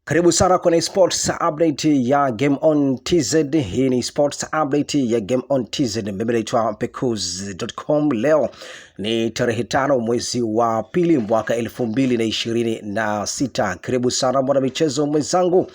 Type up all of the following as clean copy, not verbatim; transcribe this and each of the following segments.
Karibu sana kwenye sports update ya Game On TZ. Hii ni sports update ya Game On TZ. Mimi naitwa Pekuz.com. Leo ni tarehe 5 mwezi wa pili mwaka 2026. Karibu sana mwana michezo mwenzangu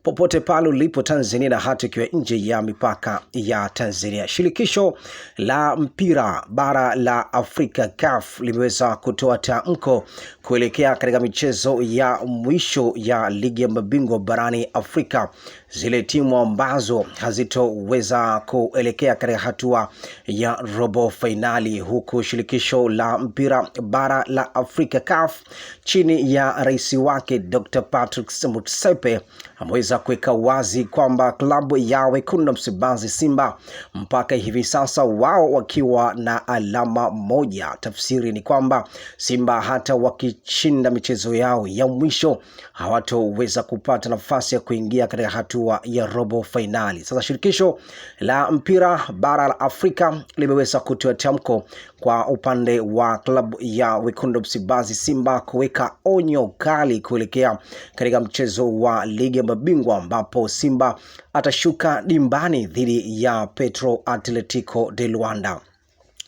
popote pale ulipo Tanzania na hata ikiwa nje ya mipaka ya Tanzania. Shirikisho la mpira bara la Afrika CAF limeweza kutoa tamko kuelekea katika michezo ya mwisho ya ligi ya mabingwa barani Afrika. Zile timu ambazo hazitoweza kuelekea katika hatua ya robo finali, huku shirikisho la mpira bara la Afrika CAF chini ya rais wake Dr. Patrick Motsepe ameweza kuweka wazi kwamba klabu ya Wekundu Msimbazi Simba mpaka hivi sasa wao wakiwa na alama moja. Tafsiri ni kwamba Simba hata wakishinda michezo yao ya mwisho hawatoweza kupata nafasi ya kuingia katika hatua ya robo finali. Sasa shirikisho la mpira bara la Afrika limeweza kutoa tamko kwa upande wa klabu ya Wekundu Msimbazi Simba kuweka onyo kali kuelekea katika mchezo wa ligi ya mabingwa ambapo Simba atashuka dimbani dhidi ya Petro Atletico de Luanda.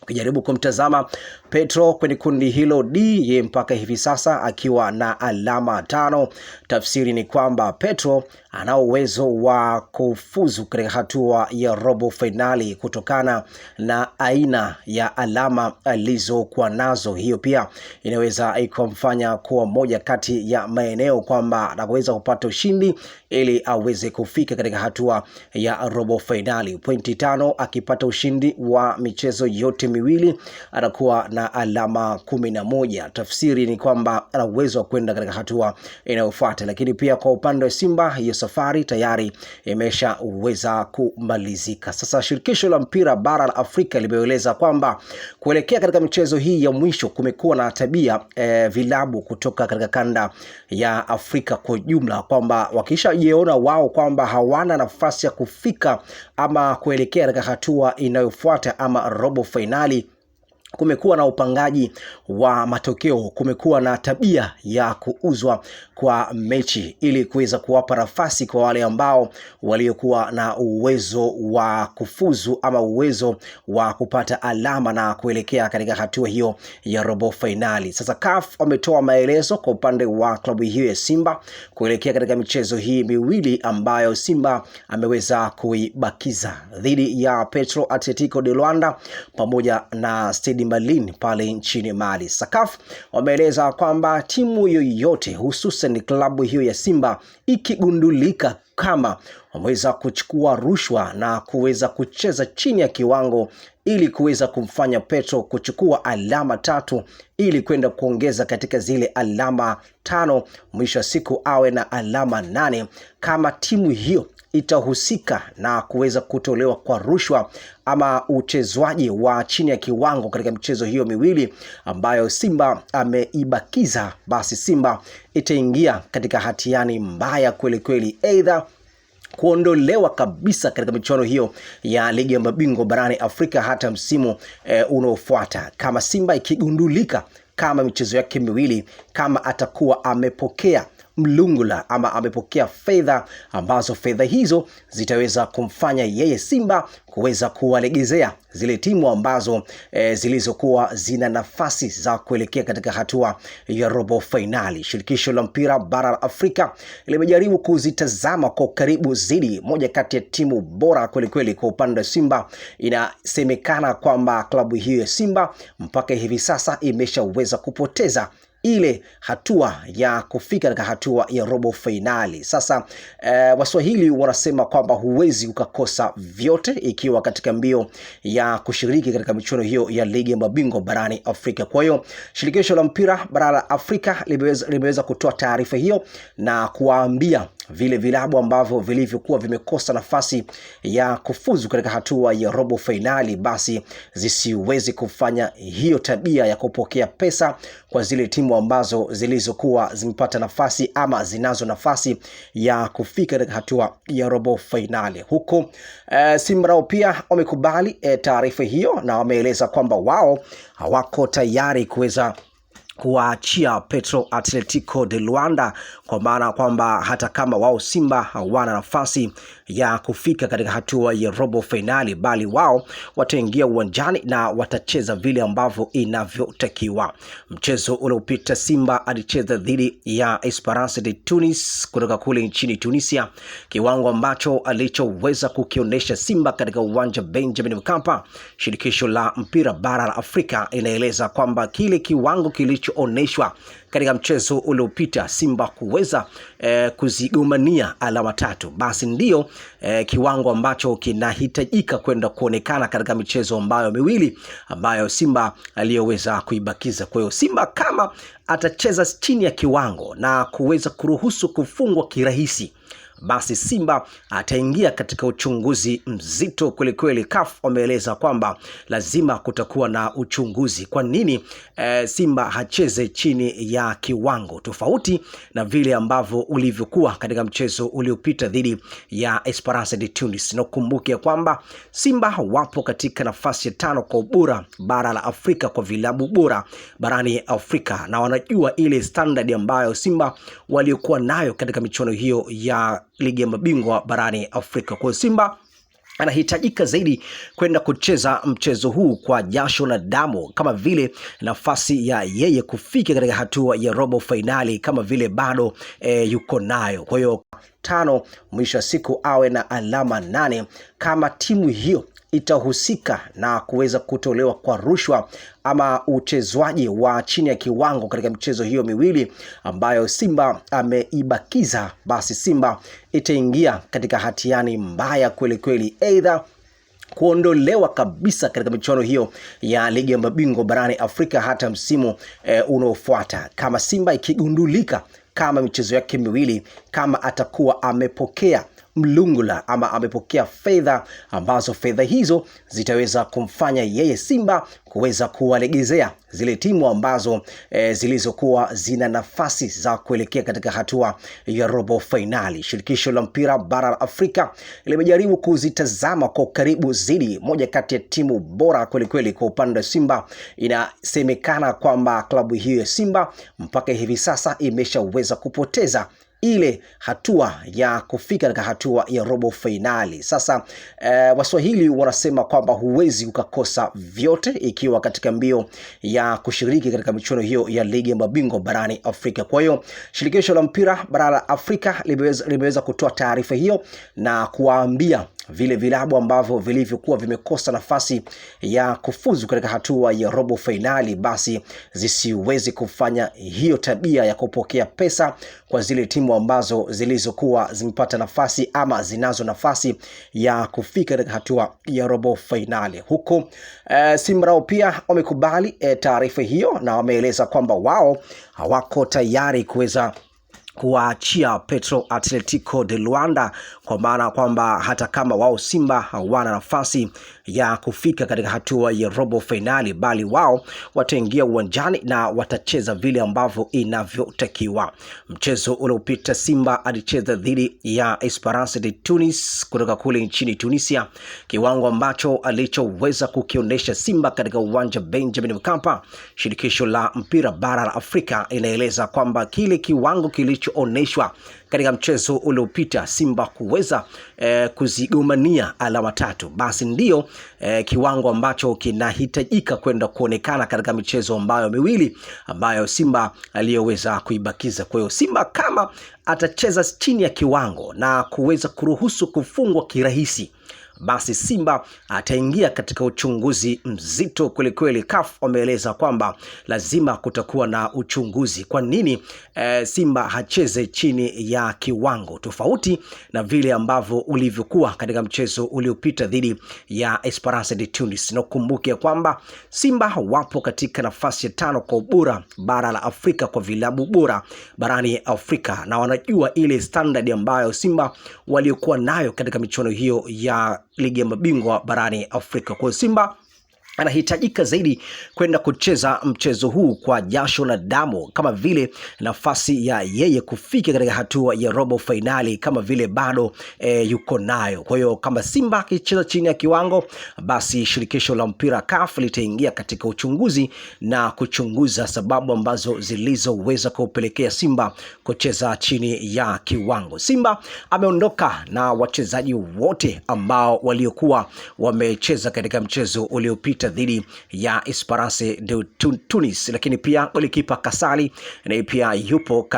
Ukijaribu kumtazama Petro kwenye kundi hilo D, ye mpaka hivi sasa akiwa na alama 5. Tafsiri ni kwamba Petro ana uwezo wa kufuzu katika hatua ya robo finali kutokana na aina ya alama alizokuwa nazo. Hiyo pia inaweza ikamfanya kuwa moja kati ya maeneo kwamba anaweza kupata ushindi ili aweze kufika katika hatua ya robo finali. Pointi 5 akipata ushindi wa michezo yote miwili anakuwa na alama 11. Tafsiri ni kwamba ana uwezo wa kwenda katika hatua inayofuata. Lakini pia kwa upande wa Simba hiyo safari tayari imeshaweza kumalizika. Sasa shirikisho la mpira bara la Afrika limeeleza kwamba kuelekea katika michezo hii ya mwisho kumekuwa na tabia vilabu kutoka katika kanda ya Afrika kwa jumla kwamba wakishajiona wao kwamba hawana nafasi ya kufika ama kuelekea katika hatua inayofuata ama robo finali, kumekuwa na upangaji wa matokeo, kumekuwa na tabia ya kuuzwa kwa mechi ili kuweza kuwapa nafasi kwa wale ambao waliokuwa na uwezo wa kufuzu ama uwezo wa kupata alama na kuelekea katika hatua hiyo ya robo finali. Sasa CAF wametoa maelezo kwa upande wa klabu hiyo ya Simba kuelekea katika michezo hii miwili ambayo Simba ameweza kuibakiza dhidi ya Petro Atletico de Luanda pamoja na Stade Malien pale nchini Mali. CAF wameeleza kwamba timu yoyote hususan klabu hiyo ya Simba ikigundulika kama wameweza kuchukua rushwa na kuweza kucheza chini ya kiwango ili kuweza kumfanya Petro kuchukua alama 3 ili kwenda kuongeza katika zile alama 5, mwisho wa siku awe na alama 8. Kama timu hiyo itahusika na kuweza kutolewa kwa rushwa ama uchezwaji wa chini ya kiwango katika michezo hiyo miwili ambayo Simba ameibakiza, basi Simba itaingia katika hatiani mbaya kweli kweli, aidha kuondolewa kabisa katika michuano hiyo ya ligi ya mabingwa barani Afrika hata msimu unaofuata. Kama Simba ikigundulika kama michezo yake miwili kama atakuwa amepokea mlungula ama amepokea fedha ambazo fedha hizo zitaweza kumfanya yeye Simba kuweza kuwalegezea zile timu ambazo zilizokuwa zina nafasi za kuelekea katika hatua ya robo finali. Shirikisho la mpira bara la Afrika limejaribu kuzitazama kwa karibu zaidi moja kati ya timu bora kweli kweli. Kwa upande wa Simba, inasemekana kwamba klabu hiyo ya Simba mpaka hivi sasa imeshaweza kupoteza ile hatua ya kufika katika hatua ya robo finali. Sasa Waswahili wanasema kwamba huwezi ukakosa vyote ikiwa katika mbio ya kushiriki katika michuano hiyo ya ligi ya mabingwa barani Afrika. Kwa hiyo shirikisho la mpira bara la Afrika limeweza kutoa taarifa hiyo na kuwaambia vile vilabu ambavyo vilivyokuwa vimekosa nafasi ya kufuzu katika hatua ya robo finali basi zisiwezi kufanya hiyo tabia ya kupokea pesa kwa zile timu ambazo zilizokuwa zimepata nafasi ama zinazo nafasi ya kufika katika hatua ya robo finali. Huko Simba pia wamekubali taarifa hiyo na wameeleza kwamba wao hawako tayari kuweza kuwaachia Petro Atletico de Luanda, kwa maana kwamba hata kama wao Simba hawana nafasi ya kufika katika hatua ya robo finali, bali wao wataingia uwanjani na watacheza vile ambavyo inavyotakiwa. Mchezo uliopita Simba alicheza dhidi ya Esperance de Tunis kutoka kule nchini Tunisia, kiwango ambacho alichoweza kukionyesha Simba katika uwanja Benjamin Mkapa. Shirikisho la mpira bara la Afrika inaeleza kwamba kile kiwango kilichooneshwa katika mchezo uliopita Simba kuweza kuzigomania alama 3, basi ndio kiwango ambacho kinahitajika kwenda kuonekana katika michezo ambayo miwili ambayo Simba aliyoweza kuibakiza. Kwa hiyo Simba kama atacheza chini ya kiwango na kuweza kuruhusu kufungwa kirahisi, basi Simba ataingia katika uchunguzi mzito kweli. CAF wameeleza kwamba lazima kutakuwa na uchunguzi. Kwa nini Simba hacheze chini ya kiwango tofauti na vile ambavyo ulivyokuwa katika mchezo uliopita dhidi ya Esperance de Tunis? Na kumbuke kwamba Simba wapo katika nafasi ya 5 kwa ubora bara la Afrika kwa vilabu bora barani Afrika, na wanajua ile standard ambayo Simba waliokuwa nayo katika michuano hiyo ya ligi ya mabingwa barani Afrika. Kwa Simba anahitajika zaidi kwenda kucheza mchezo huu kwa jasho na damu, kama vile nafasi ya yeye kufika katika hatua ya robo finali kama vile bado yuko nayo. Kwa hiyo 5 mwisho wa siku awe na alama 8 kama timu hiyo itahusika na kuweza kutolewa kwa rushwa ama uchezwaji wa chini ya kiwango katika mchezo hiyo miwili ambayo Simba ameibakiza, basi Simba itaingia katika hatiani mbaya kweli, aidha kuondolewa kabisa katika michuano hiyo ya ligi ya mabingwa barani Afrika hata msimu unaofuata, kama Simba ikigundulika kama michezo yake miwili kama atakuwa amepokea mlungula ama amepokea fedha ambazo fedha hizo zitaweza kumfanya yeye Simba kuweza kuwalegezea zile timu ambazo zilizokuwa zina nafasi za kuelekea katika hatua ya robo finali. Shirikisho la mpira bara la Afrika limejaribu kuzitazama kwa karibu zaidi moja kati ya timu bora kweli kwa upande wa Simba. Inasemekana kwamba klabu hiyo ya Simba mpaka hivi sasa imeshaweza kupoteza ile hatua ya kufika katika hatua ya robo finali. Sasa Waswahili wanasema kwamba huwezi ukakosa vyote ikiwa katika mbio ya kushiriki katika michuano hiyo ya ligi ya mabingwa barani Afrika. Kwa hiyo shirikisho la mpira bara la Afrika limeweza kutoa taarifa hiyo na kuwaambia vile vilabu ambavyo vilivyokuwa vimekosa nafasi ya kufuzu katika hatua ya robo finali, basi zisiwezi kufanya hiyo tabia ya kupokea pesa kwa zile timu ambazo zilizokuwa zimepata nafasi ama zinazo nafasi ya kufika katika hatua ya robo finali. Huko Simba pia wamekubali taarifa hiyo na wameeleza kwamba wao hawako tayari kuweza kuwaachia Petro Atletico de Luanda, kwa maana kwamba hata kama wao Simba hawana nafasi ya kufika katika hatua ya robo finali, bali wao wataingia uwanjani na watacheza vile ambavyo inavyotakiwa. Mchezo uliopita Simba alicheza dhidi ya Esperance de Tunis kutoka kule nchini Tunisia, kiwango ambacho alichoweza kukionyesha Simba katika uwanja Benjamin Mkapa. Shirikisho la mpira bara la Afrika inaeleza kwamba kile kiwango kilichooneshwa katika mchezo uliopita Simba kuweza kuzigomania alama 3, basi ndio kiwango ambacho kinahitajika kwenda kuonekana katika michezo ambayo miwili ambayo Simba aliyoweza kuibakiza. Kwa hiyo Simba kama atacheza chini ya kiwango na kuweza kuruhusu kufungwa kirahisi, basi Simba ataingia katika uchunguzi mzito kweli. CAF wameeleza kwamba lazima kutakuwa na uchunguzi. Kwa nini Simba hacheze chini ya kiwango tofauti na vile ambavyo ulivyokuwa katika mchezo uliopita dhidi ya Esperance de Tunis? Na kumbuke kwamba Simba wapo katika nafasi ya 5 kwa ubora bara la Afrika kwa vilabu bora barani Afrika, na wanajua ile standard ambayo Simba waliokuwa nayo katika michuano hiyo ya ligi ya mabingwa barani Afrika. Kwa Simba anahitajika zaidi kwenda kucheza mchezo huu kwa jasho na damu, kama vile nafasi ya yeye kufika katika hatua ya robo finali kama vile bado yuko nayo. Kwa hiyo kama Simba akicheza chini ya kiwango, basi shirikisho la mpira CAF litaingia katika uchunguzi na kuchunguza sababu ambazo zilizoweza kupelekea Simba kucheza chini ya kiwango. Simba ameondoka na wachezaji wote ambao waliokuwa wamecheza katika mchezo uliopita dhidi ya Esperance de Tunis, lakini pia golikipa Kasali na pia yupo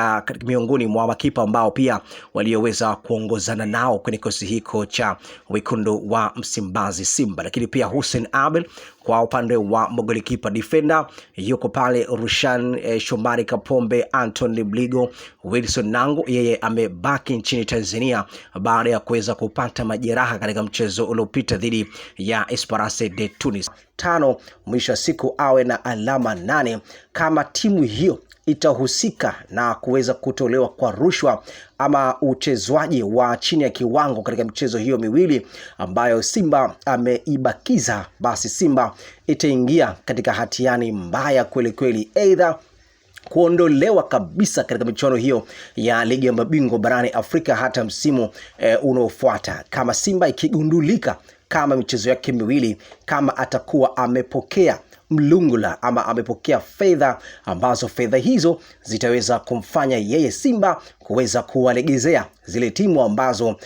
miongoni mwa makipa ambao pia walioweza kuongozana nao kwenye kikosi hiko cha wekundu wa Msimbazi Simba. Lakini pia Hussein Abel kwa upande wa golikipa defender yuko pale Rushan Shomari Kapombe, Anthony Bligo, Wilson Nangu, yeye amebaki nchini Tanzania baada ya kuweza kupata majeraha katika mchezo uliopita dhidi ya Esperance de Tunis. 5 mwisho wa siku awe na alama 8 kama timu hiyo itahusika na kuweza kutolewa kwa rushwa ama uchezwaji wa chini ya kiwango katika michezo hiyo miwili ambayo Simba ameibakiza, basi Simba itaingia katika hatiani mbaya kweli kweli, aidha kuondolewa kabisa katika michuano hiyo ya ligi ya mabingwa barani Afrika hata msimu unaofuata, kama Simba ikigundulika kama michezo yake miwili kama atakuwa amepokea mlungula ama amepokea fedha ambazo fedha hizo zitaweza kumfanya yeye Simba kuweza kuwalegezea zile timu ambazo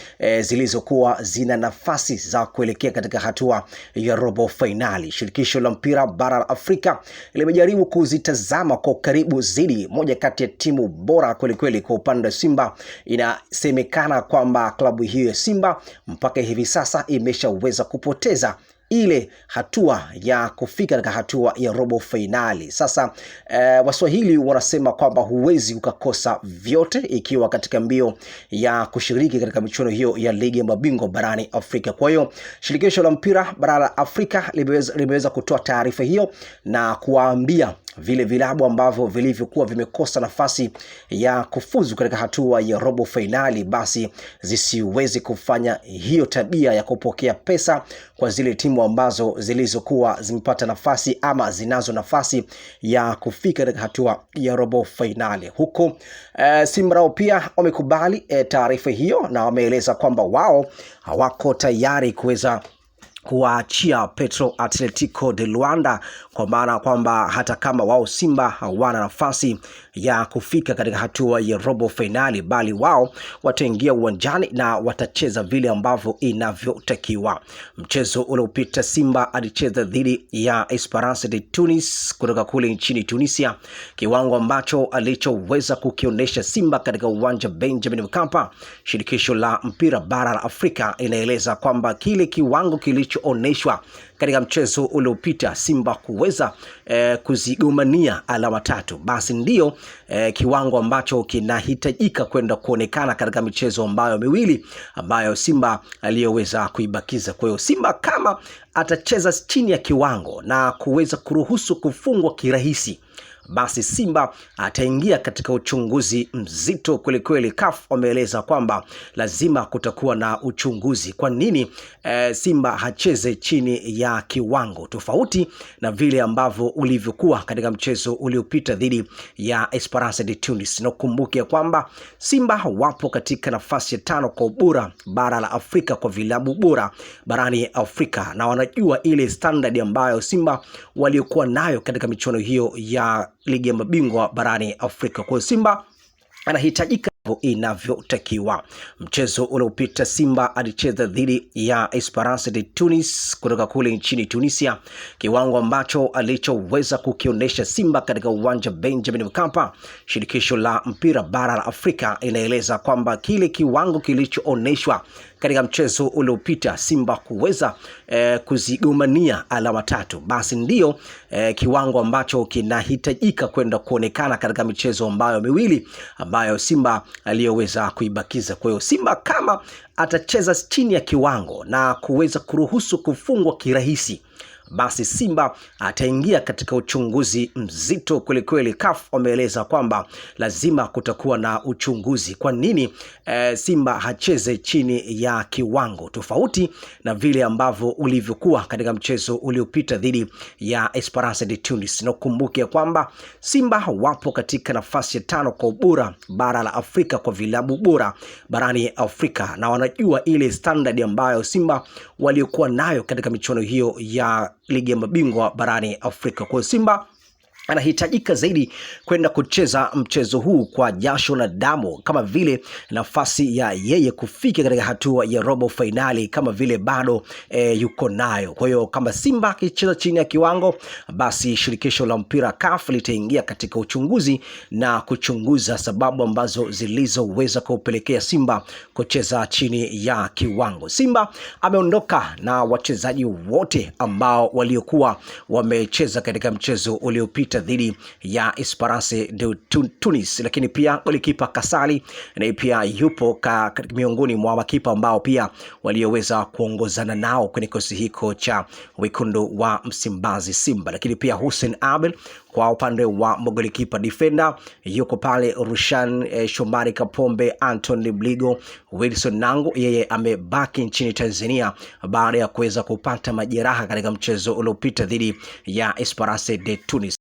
zilizokuwa zina nafasi za kuelekea katika hatua ya robo finali. Shirikisho la mpira bara la Afrika limejaribu kuzitazama kwa karibu zaidi moja kati ya timu bora kweli kweli kwa upande wa Simba. Inasemekana kwamba klabu hiyo ya Simba mpaka hivi sasa imeshaweza kupoteza ile hatua ya kufika katika hatua ya robo finali. Sasa Waswahili wanasema kwamba huwezi ukakosa vyote ikiwa katika mbio ya kushiriki katika michuano hiyo ya ligi ya mabingwa barani Afrika. Kwa hiyo shirikisho la mpira bara la Afrika limeweza kutoa taarifa hiyo na kuwaambia vile vilabu ambavyo vilivyokuwa vimekosa nafasi ya kufuzu katika hatua ya robo finali basi zisiwezi kufanya hiyo tabia ya kupokea pesa kwa zile timu ambazo zilizokuwa zimepata nafasi ama zinazo nafasi ya kufika katika hatua ya robo finali. Huko Simba pia wamekubali taarifa hiyo na wameeleza kwamba wao hawako tayari kuweza kuachia Petro Atletico de Luanda, kwa maana kwamba hata kama wao Simba hawana nafasi ya kufika katika hatua ya robo finali, bali wao wataingia uwanjani na watacheza vile ambavyo inavyotakiwa. Mchezo uliopita Simba alicheza dhidi ya Esperance de Tunis kutoka kule nchini Tunisia, kiwango ambacho alichoweza kukionyesha Simba katika uwanja Benjamin Mkapa. Shirikisho la mpira bara la Afrika inaeleza kwamba kile kiwango kilichooneshwa katika mchezo uliopita Simba kuweza kuzigomania alama 3, basi ndio kiwango ambacho kinahitajika kwenda kuonekana katika michezo ambayo miwili ambayo Simba aliyoweza kuibakiza. Kwa hiyo Simba kama atacheza chini ya kiwango na kuweza kuruhusu kufungwa kirahisi, basi Simba ataingia katika uchunguzi mzito kweli kweli. CAF wameeleza kwamba lazima kutakuwa na uchunguzi. Kwa nini Simba hacheze chini ya kiwango tofauti na vile ambavyo ulivyokuwa katika mchezo uliopita dhidi ya Esperance de Tunis? Na kumbuke kwamba Simba wapo katika nafasi ya 5 kwa ubora bara la Afrika kwa vilabu bora barani Afrika, na wanajua ile standard ambayo Simba waliokuwa nayo katika michuano hiyo ya ligi ya mabingwa barani Afrika. Kwa Simba anahitajika inavyotakiwa. Mchezo uliopita Simba alicheza dhidi ya Esperance de Tunis kutoka kule nchini Tunisia, kiwango ambacho alichoweza kukionyesha Simba katika uwanja Benjamin Mkapa. Shirikisho la mpira bara la Afrika inaeleza kwamba kile kiwango kilichooneshwa katika mchezo uliopita Simba kuweza kuzigomania alama 3, basi ndio kiwango ambacho kinahitajika kwenda kuonekana katika michezo ambayo miwili ambayo Simba aliyoweza kuibakiza. Kwa hiyo Simba kama atacheza chini ya kiwango na kuweza kuruhusu kufungwa kirahisi, basi Simba ataingia katika uchunguzi mzito kweli kweli. CAF wameeleza kwamba lazima kutakuwa na uchunguzi. Kwa nini Simba hacheze chini ya kiwango tofauti na vile ambavyo ulivyokuwa katika mchezo uliopita dhidi ya Esperance de Tunis? Na kumbuke kwamba Simba wapo katika nafasi ya 5 kwa ubora bara la Afrika kwa vilabu bora barani Afrika, na wanajua ile standard ambayo Simba waliokuwa nayo katika michuano hiyo ya ligi ya mabingwa barani Afrika. Kwa Simba anahitajika zaidi kwenda kucheza mchezo huu kwa jasho na damu, kama vile nafasi ya yeye kufika katika hatua ya robo finali kama vile bado yuko nayo. Kwa hiyo kama Simba akicheza chini ya kiwango, basi shirikisho la mpira CAF litaingia katika uchunguzi na kuchunguza sababu ambazo zilizoweza kupelekea Simba kucheza chini ya kiwango. Simba ameondoka na wachezaji wote ambao waliokuwa wamecheza katika mchezo uliopita dhidi ya Esperance de Tunis, lakini pia golikipa Kasali na pia yupo miongoni mwa makipa ambao pia walioweza kuongozana nao kwenye kikosi hiko cha wekundu wa Msimbazi Simba. Lakini pia Hussein Abel kwa upande wa golikipa defender yuko pale Rushan Shomari Kapombe, Anthony Bligo, Wilson Nangu, yeye amebaki nchini Tanzania baada ya kuweza kupata majeraha katika mchezo uliopita dhidi ya Esperance de Tunis.